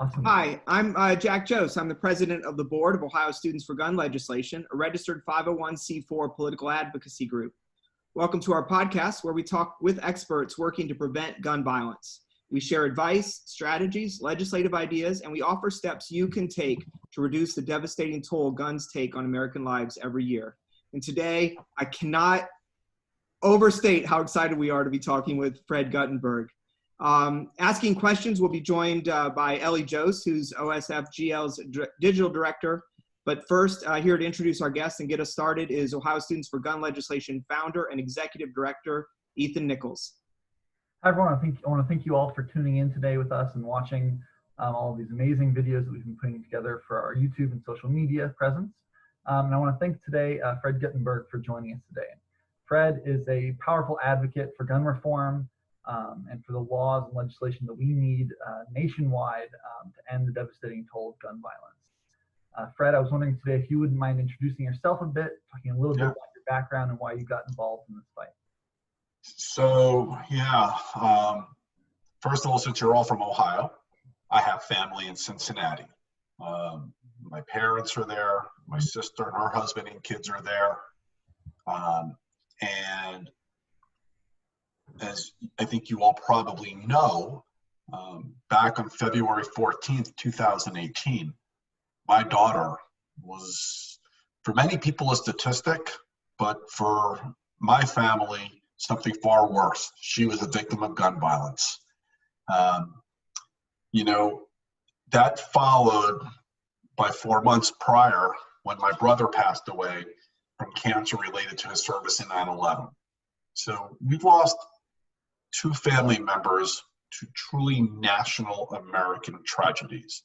Awesome. Hi, I'm Jack Jose. I'm the president of the board of Ohio Students for Gun Legislation, a registered 501c4 political advocacy group. Welcome to our podcast where we talk with experts working to prevent gun violence. We share advice, strategies, legislative ideas, and we offer steps you can take to reduce the devastating toll guns take on American lives every year. And today, I cannot overstate how excited we are to be talking with Fred Guttenberg. Asking questions, will be joined by Ellie Jose, who's OHSFGL's digital director. But first, here to introduce our guest and get us started is Ohio Students for Gun Legislation founder and executive director, Ethan Nichols. Hi, everyone. I want to thank you all for tuning in today with us and watching all of these amazing videos that we've been putting together for our YouTube and social media presence. And I want to thank today Fred Guttenberg for joining us today. Fred is a powerful advocate for gun reform, and for the laws and legislation that we need nationwide to end the devastating toll of gun violence. Fred, I was wondering today if you wouldn't mind introducing yourself a bit, talking a little bit about your background and why you got involved in this fight. So, first of all, since you're all from Ohio, I have family in Cincinnati. My parents are there, my sister and her husband and kids are there. And as I think you all probably know, back on February 14th, 2018, my daughter was, for many people, a statistic, but for my family, something far worse. She was a victim of gun violence. That followed by 4 months prior when my brother passed away from cancer related to his service in 9/11. So we've lost two family members to truly national American tragedies.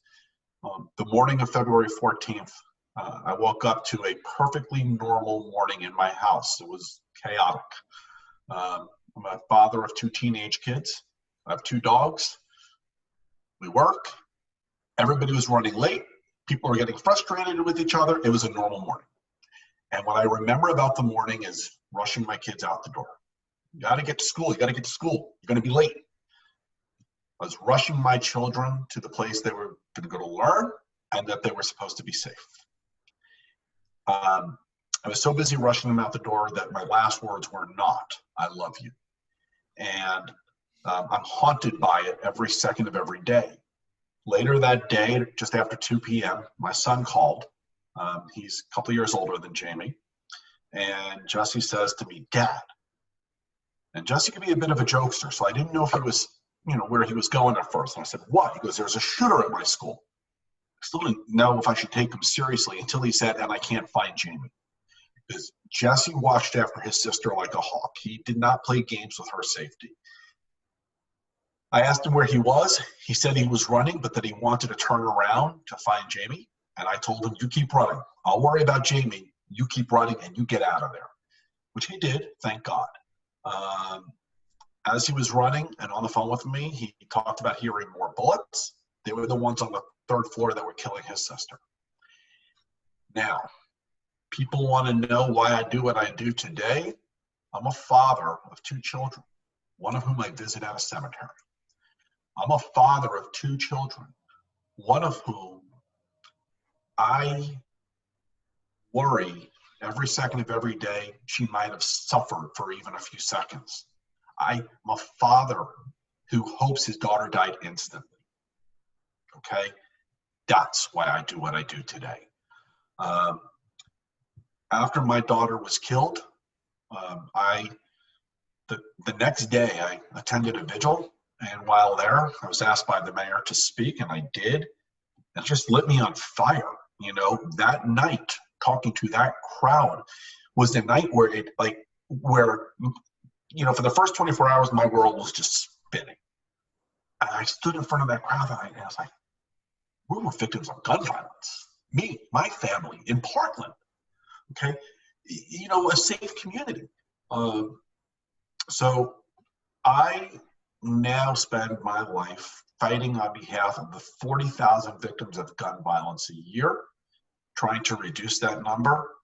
The morning of February 14th, I woke up to a perfectly normal morning in my house. It was chaotic. I'm a father of two teenage kids. I have two dogs. We work. Everybody was running late. People were getting frustrated with each other. It was a normal morning. And what I remember about the morning is rushing my kids out the door. You got to get to school. You got to get to school. You're going to be late. I was rushing my children to the place they were going to go to learn and that they were supposed to be safe. I was so busy rushing them out the door that my last words were not, "I love you." And I'm haunted by it every second of every day. Later that day, just after 2 p.m., my son called. He's a couple years older than Jamie. And Jesse says to me, "Dad." And Jesse could be a bit of a jokester, so I didn't know if he was, where he was going at first. And I said, "What?" He goes, "There's a shooter at my school." I still didn't know if I should take him seriously until he said, "And I can't find Jamie." Because Jesse watched after his sister like a hawk. He did not play games with her safety. I asked him where he was. He said he was running, but that he wanted to turn around to find Jamie. And I told him, "You keep running. I'll worry about Jamie. You keep running and you get out of there," which he did, thank God. As he was running and on the phone with me, he talked about hearing more bullets. They were the ones on the third floor that were killing his sister. Now, people want to know why I do what I do today. I'm a father of two children, one of whom I visit at a cemetery. I'm a father of two children, one of whom I worry every second of every day she might have suffered for even a few seconds. I'm a father who hopes his daughter died instantly. Okay? That's why I do what I do today. After my daughter was killed, the next day I attended a vigil, and while there, I was asked by the mayor to speak, and I did. It just lit me on fire. That night, talking to that crowd was the night where for the first 24 hours, my world was just spinning. And I stood in front of that crowd and I was like, we were victims of gun violence. Me, my family in Portland. Okay. A safe community. So I now spend my life fighting on behalf of the 40,000 victims of gun violence a year, trying to reduce that number,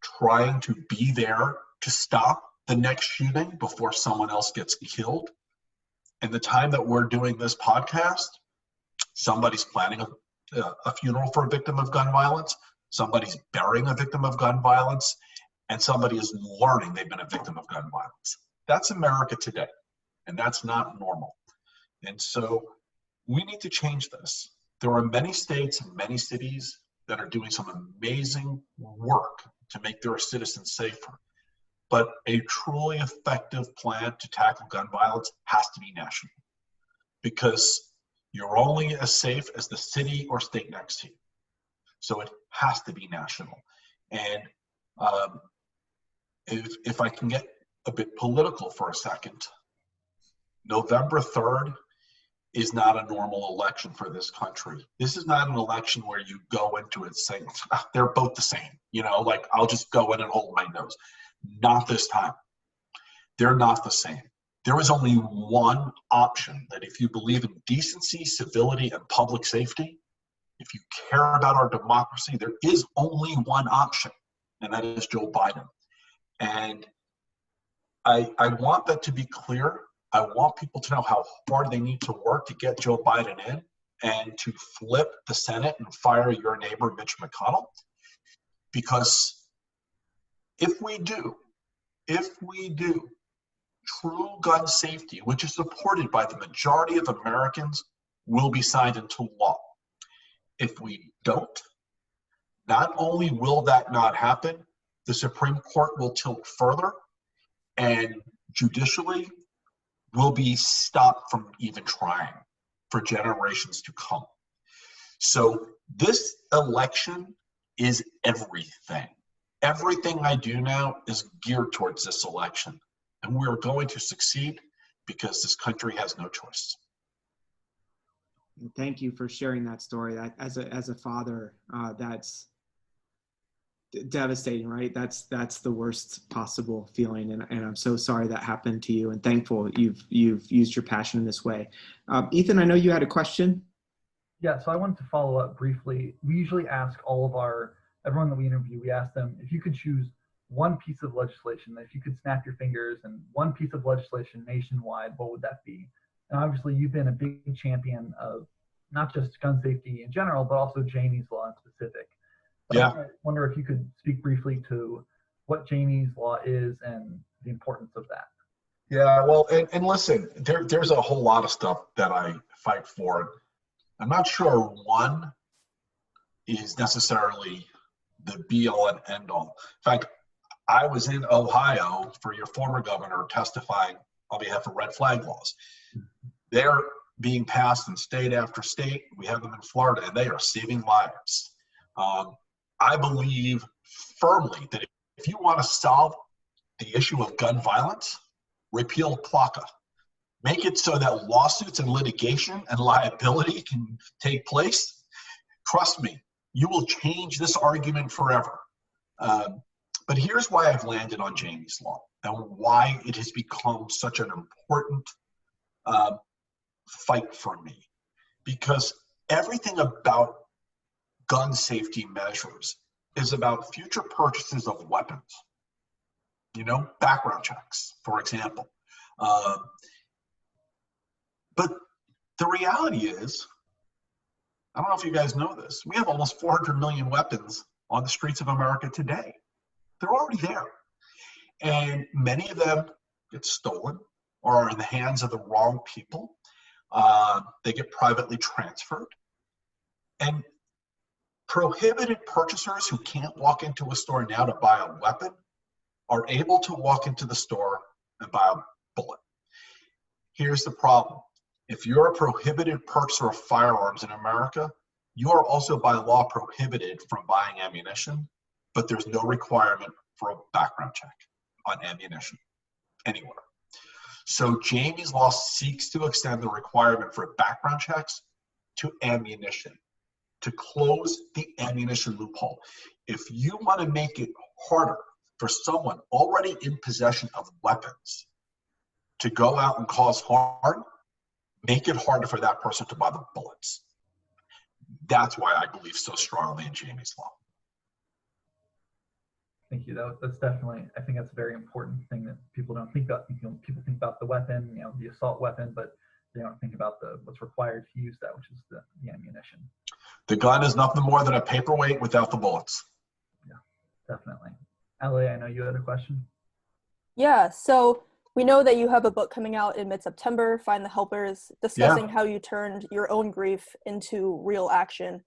trying to be there to stop the next shooting before someone else gets killed. And the time that we're doing this podcast, Somebody's planning a funeral for a victim of gun violence. Somebody's burying a victim of gun violence. And somebody is learning they've been a victim of gun violence. That's America today. And that's not normal. And so we need to change this. There are many states and many cities that are doing some amazing work to make their citizens safer. But a truly effective plan to tackle gun violence has to be national, because you're only as safe as the city or state next to you. So it has to be national. And if I can get a bit political for a second, November 3rd is not a normal election for this country. This is not an election where you go into it saying, they're both the same, like I'll just go in and hold my nose. Not this time. They're not the same. There is only one option that if you believe in decency, civility, and public safety, if you care about our democracy, there is only one option, and that is Joe Biden. And I want that to be clear. I want people to know how hard they need to work to get Joe Biden in and to flip the Senate and fire your neighbor, Mitch McConnell. Because if we do, true gun safety, which is supported by the majority of Americans, will be signed into law. If we don't, not only will that not happen, the Supreme Court will tilt further, and judicially will be stopped from even trying for generations to come. So this election is everything. Everything I do now is geared towards this election. And we're going to succeed because this country has no choice. Thank you for sharing that story. That as a father, that's devastating, right? That's the worst possible feeling, and I'm so sorry that happened to you, and thankful you've used your passion in this way. Ethan, I know you had a question. Yeah, so I wanted to follow up briefly. We usually ask everyone that we interview, we ask them if you could choose one piece of legislation, if you could snap your fingers and one piece of legislation nationwide, what would that be? And obviously you've been a big champion of not just gun safety in general, but also Jamie's Law in specific. So Yeah. I wonder if you could speak briefly to what Jamie's Law is and the importance of that. Yeah, well, and listen, there's a whole lot of stuff that I fight for. I'm not sure one is necessarily the be-all and end-all. In fact, I was in Ohio for your former governor testifying on behalf of red flag laws. They're being passed in state after state. We have them in Florida, and they are saving lives. I believe firmly that if you want to solve the issue of gun violence, repeal PLCAA. Make it so that lawsuits and litigation and liability can take place. Trust me, you will change this argument forever. But here's why I've landed on Jamie's Law and why it has become such an important fight for me. Because everything about gun safety measures is about future purchases of weapons. Background checks, for example. But the reality is, I don't know if you guys know this, we have almost 400 million weapons on the streets of America today. They're already there. And many of them get stolen or are in the hands of the wrong people. They get privately transferred. And prohibited purchasers who can't walk into a store now to buy a weapon are able to walk into the store and buy a bullet. Here's the problem. If you're a prohibited purchaser of firearms in America, you are also by law prohibited from buying ammunition, but there's no requirement for a background check on ammunition anywhere. So Jamie's Law seeks to extend the requirement for background checks to ammunition, to close the ammunition loophole. If you want to make it harder for someone already in possession of weapons to go out and cause harm, make it harder for that person to buy the bullets. That's why I believe so strongly in Jamie's Law. Thank you. That's definitely, I think that's a very important thing that people don't think about. People think about the weapon, the assault weapon, but they don't think about what's required to use that, which is the ammunition. The gun is nothing more than a paperweight without the bullets. Yeah, definitely. Ellie, I know you had a question. Yeah, so we know that you have a book coming out in mid-September, Find the Helpers, discussing how you turned your own grief into real action.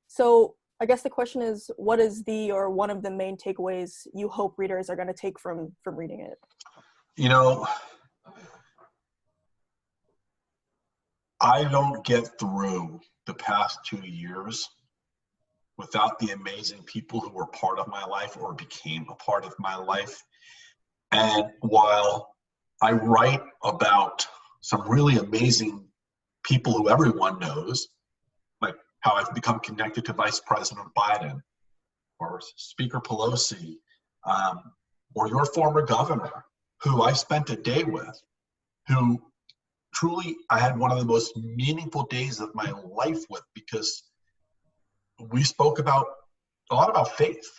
So I guess the question is, what is one of the main takeaways you hope readers are going to take from reading it? You know, I don't get through the past 2 years without the amazing people who were part of my life or became a part of my life. And while I write about some really amazing people who everyone knows, like how I've become connected to Vice President Biden or Speaker Pelosi, or your former governor, who I spent a day with, who truly I had one of the most meaningful days of my life with, because we spoke a lot about faith,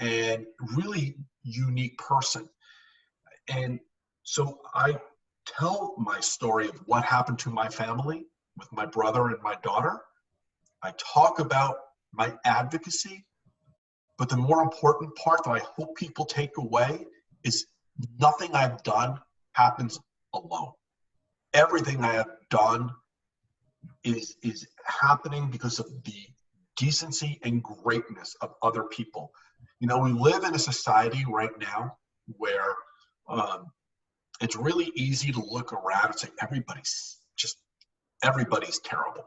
and really unique person. And so I tell my story of what happened to my family with my brother and my daughter. I talk about my advocacy, but the more important part that I hope people take away is nothing I've done happens alone. Everything I have done is happening because of the decency and greatness of other people. You know, we live in a society right now where it's really easy to look around and say everybody's terrible.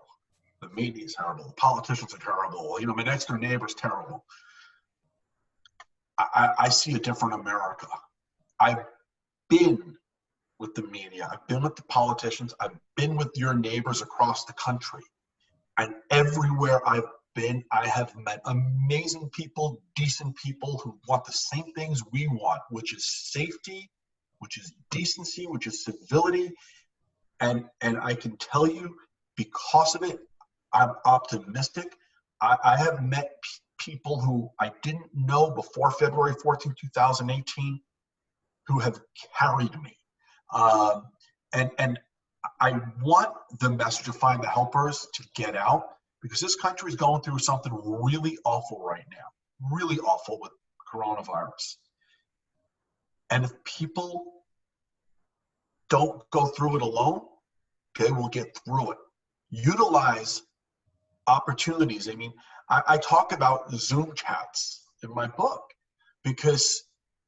The media is terrible. The politicians are terrible. You know, my next door neighbor's terrible. I see a different America. I've been with the media. I've been with the politicians. I've been with your neighbors across the country. And everywhere I've been, I have met amazing people, decent people who want the same things we want, which is safety, which is decency, which is civility. And I can tell you, because of it, I'm optimistic. I have met people who I didn't know before February 14, 2018, who have carried me. And I want the message of Find the Helpers to get out, because this country is going through something really awful right now, really awful with coronavirus. And if people don't go through it alone, they will get through it. Utilize opportunities. I mean, I talk about Zoom chats in my book, because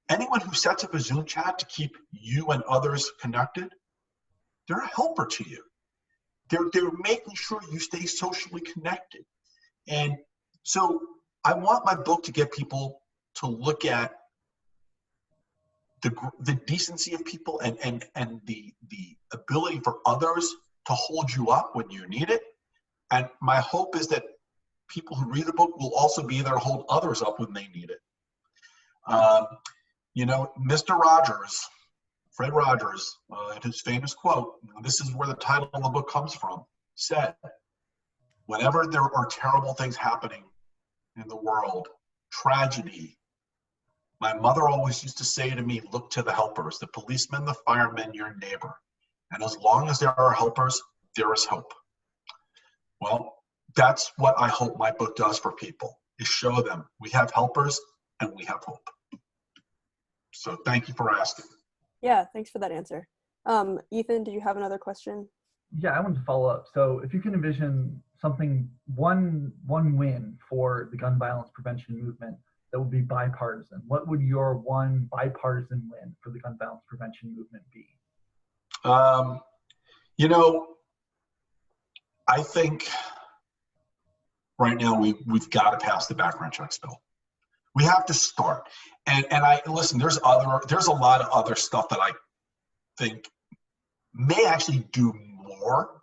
anyone who sets up a Zoom chat to keep you and others connected, they're a helper to you. They're making sure you stay socially connected. And so I want my book to get people to look at the decency of people and the ability for others to hold you up when you need it. And my hope is that people who read the book will also be there to hold others up when they need it. You know, Mr. Rogers, Fred Rogers, his famous quote, this is where the title of the book comes from, said, whenever there are terrible things happening in the world, tragedy, my mother always used to say to me, look to the helpers, the policemen, the firemen, your neighbor. And as long as there are helpers, there is hope. Well, that's what I hope my book does for people, is show them we have helpers and we have hope. So thank you for asking. Yeah, thanks for that answer. Ethan, do you have another question? Yeah, I want to follow up. So if you can envision one win for the gun violence prevention movement that would be bipartisan, what would your one bipartisan win for the gun violence prevention movement be? You know, I think right now we've got to pass the background checks bill. We have to start. And I listen, there's a lot of other stuff that I think may actually do more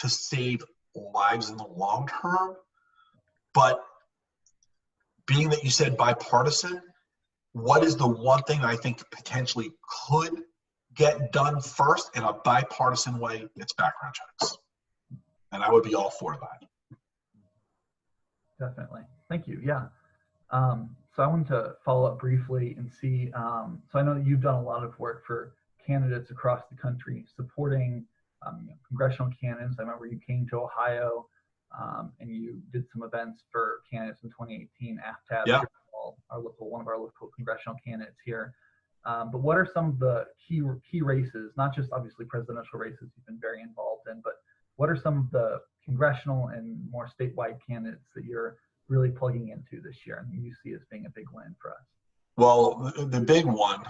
to save lives in the long term. But being that you said bipartisan, what is the one thing I think potentially could get done first in a bipartisan way? It's background checks. And I would be all for that. Definitely. Thank you. Yeah. So I wanted to follow up briefly and see, so I know that you've done a lot of work for candidates across the country supporting congressional candidates. I remember you came to Ohio and you did some events for candidates in 2018. AFTAB, Yeah. one of our local congressional candidates here. But what are some of the key races, not just obviously presidential races you've been very involved in, but what are some of the congressional and more statewide candidates that you're really plugging into this year and you see as being a big win for us? Well, the big one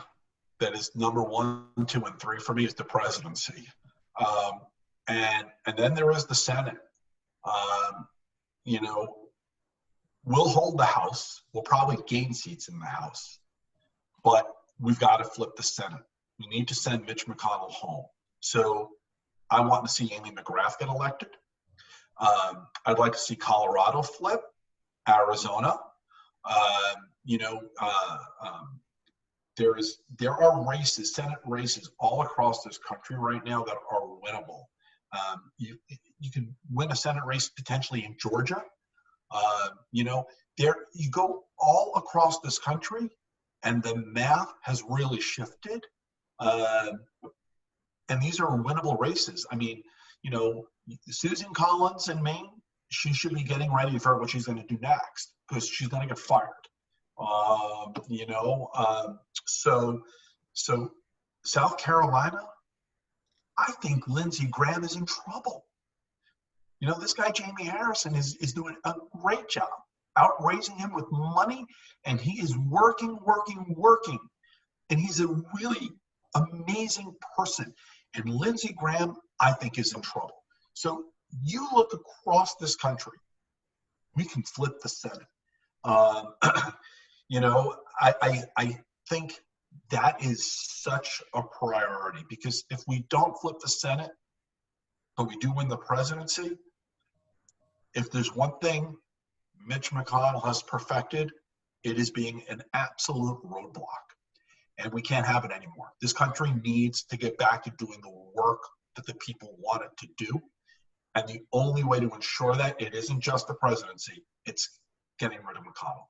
that is number 1, 2, and 3 for me is the presidency. And then there is the Senate. You know, we'll hold the House. We'll probably gain seats in the House. But we've got to flip the Senate. We need to send Mitch McConnell home. So I want to see Amy McGrath get elected. I'd like to see Colorado flip, Arizona. There are races, Senate races all across this country right now that are winnable. You can win a Senate race potentially in Georgia. You go all across this country, and the math has really shifted. And these are winnable races. I mean, Susan Collins in Maine, she should be getting ready for what she's going to do next because she's going to get fired. So South Carolina, I think Lindsey Graham is in trouble. This guy, Jamie Harrison, is doing a great job outraising him with money, and he is working. And he's a really amazing person. And Lindsey Graham, I think, is in trouble. So you look across this country, we can flip the Senate. I think that is such a priority because if we don't flip the Senate, but we do win the presidency, if there's one thing Mitch McConnell has perfected, it is being an absolute roadblock. And we can't have it anymore. This country needs to get back to doing the work that the people want it to do. And the only way to ensure that, it isn't just the presidency, it's getting rid of McConnell.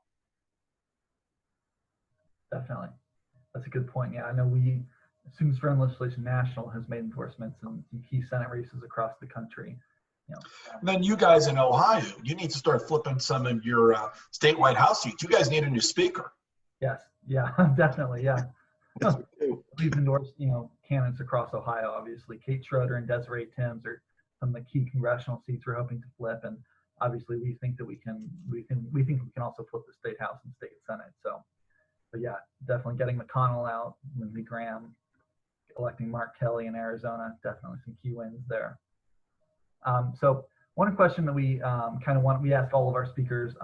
Definitely. That's a good point. Yeah, I know Students for Legislation National has made endorsements in key Senate races across the country. And then you guys in Ohio, you need to start flipping some of your statewide House seats. You guys need a new speaker. Yes. Yeah, definitely. Yeah. We've endorsed, candidates across Ohio, obviously. Kate Schroeder and Desiree Timms are some of the key congressional seats we're hoping to flip. And obviously we think that we think we can also flip the state House and state Senate. So, but yeah, definitely getting McConnell out, Lindsey Graham, electing Mark Kelly in Arizona, definitely some key wins there. So one question that we we ask all of our speakers,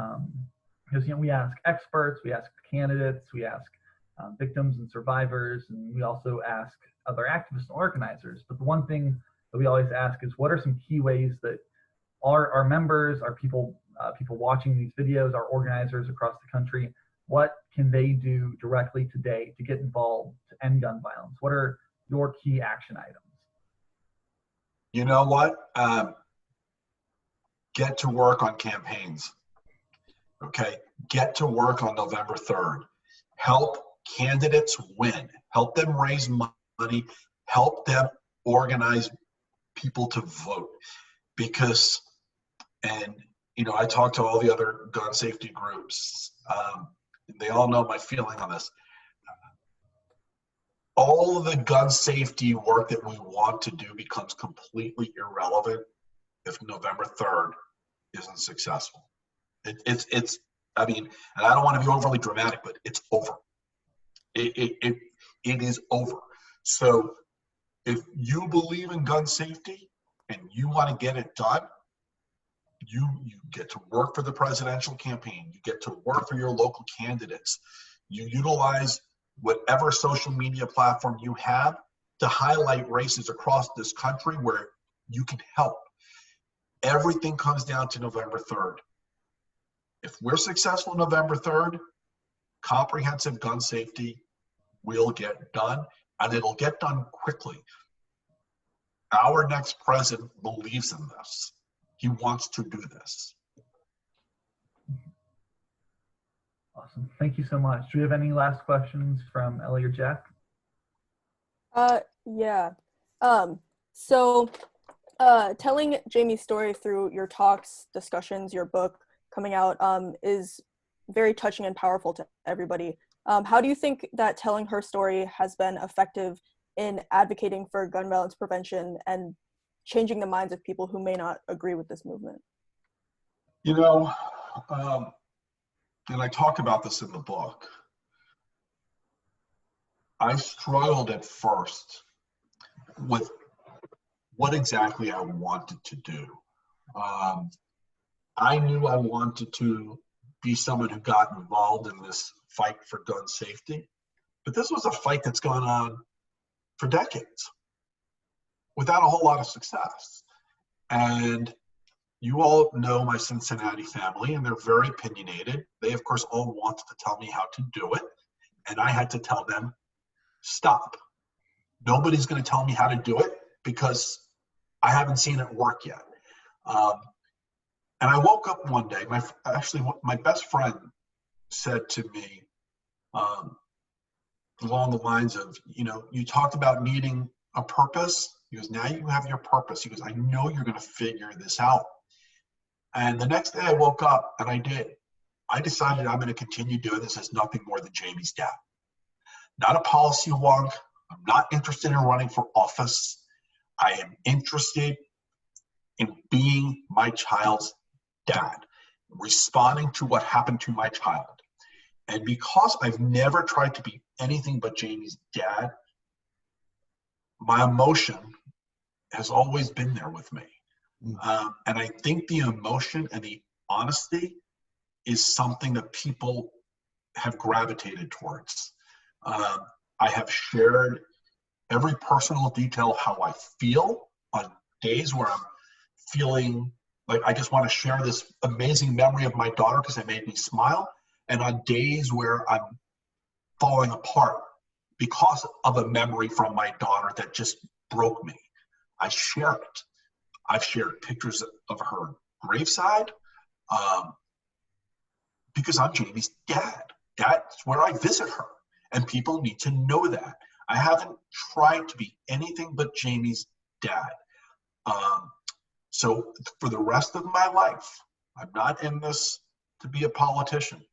because we ask experts, we ask candidates, we ask victims and survivors, and we also ask other activists and organizers. But the one thing that we always ask is, what are some key ways that our members, our people watching these videos, our organizers across the country, what can they do directly today to get involved to end gun violence? What are your key action items? You know what? Get to work on campaigns. Okay? Get to work on November 3rd. Help candidates win. Help them raise money. Help them organize people to vote. Because, I talk to all the other gun safety groups. They all know my feeling on this. All of the gun safety work that we want to do becomes completely irrelevant if November 3rd isn't successful. And I don't want to be overly dramatic, but it's over. It is over. So if you believe in gun safety and you want to get it done, you get to work for the presidential campaign. You get to work for your local candidates. You utilize whatever social media platform you have to highlight races across this country where you can help. Everything comes down to November 3rd. If we're successful November 3rd, comprehensive gun safety will get done, and it'll get done quickly. Our next president believes in this. He wants to do this. Awesome. Thank you so much. Do we have any last questions from Ellie or Jack? Yeah. So telling Jamie's story through your talks, discussions, your book coming out is very touching and powerful to everybody. How do you think that telling her story has been effective in advocating for gun violence prevention and changing the minds of people who may not agree with this movement? You know, and I talk about this in the book, I struggled at first with what exactly I wanted to do. I knew I wanted to be someone who got involved in this fight for gun safety, but this was a fight that's gone on for decades without a whole lot of success. And you all know my Cincinnati family, and they're very opinionated. They, of course, all wanted to tell me how to do it, and I had to tell them, stop. Nobody's going to tell me how to do it because I haven't seen it work yet. And I woke up one day, my best friend said to me, along the lines of, you talked about needing a purpose. He goes, now you have your purpose. He goes, I know you're going to figure this out. And the next day I woke up and I did. I decided I'm going to continue doing this as nothing more than Jamie's dad. Not a policy wonk. I'm not interested in running for office. I am interested in being my child's dad, responding to what happened to my child. And because I've never tried to be anything but Jamie's dad, my emotion has always been there with me. And I think the emotion and the honesty is something that people have gravitated towards. I have shared every personal detail of how I feel on days where I'm feeling like I just want to share this amazing memory of my daughter because it made me smile, and on days where I'm falling apart because of a memory from my daughter that just broke me. I share it. I've shared pictures of her graveside because I'm Jamie's dad. That's where I visit her, and people need to know that. I haven't tried to be anything but Jamie's dad. So for the rest of my life, I'm not in this to be a politician.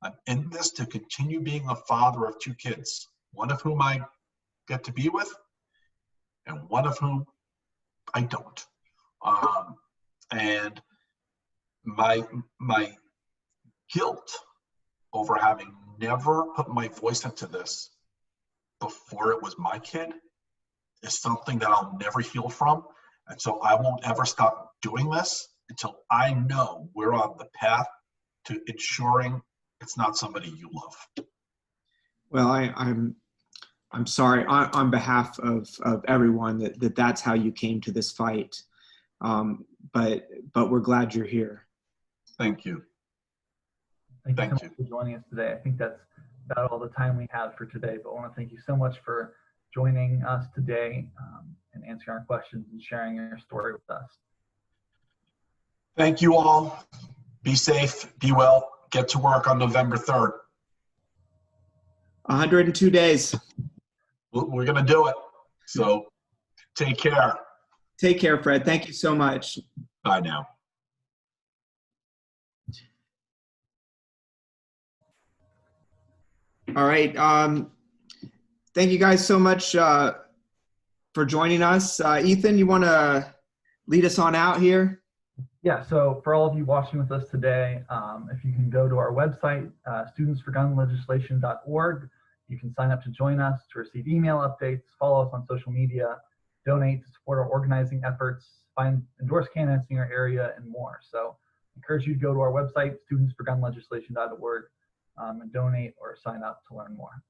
I'm in this to continue being a father of two kids, one of whom I get to be with and one of whom I don't. And my guilt over having never put my voice into this before it was my kid is something that I'll never heal from. And so I won't ever stop doing this until I know we're on the path to ensuring it's not somebody you love. Well, I'm sorry on behalf of everyone that's how you came to this fight. But we're glad you're here. Thank you. Thank you so much for joining us today. I think that's about all the time we have for today, but I want to thank you so much for joining us today and answering our questions and sharing your story with us. Thank you all. Be safe, be well, get to work on November 3rd. 102 days. We're going to do it. So take care. Take care, Fred. Thank you so much. Bye now. All right. Thank you guys so much for joining us. Ethan, you want to lead us on out here? Yeah, so for all of you watching with us today, if you can go to our website, studentsforgunlegislation.org, you can sign up to join us to receive email updates, follow us on social media, donate to support our organizing efforts, find endorsed candidates in your area, and more. So I encourage you to go to our website, studentsforgunlegislation.org, and donate or sign up to learn more.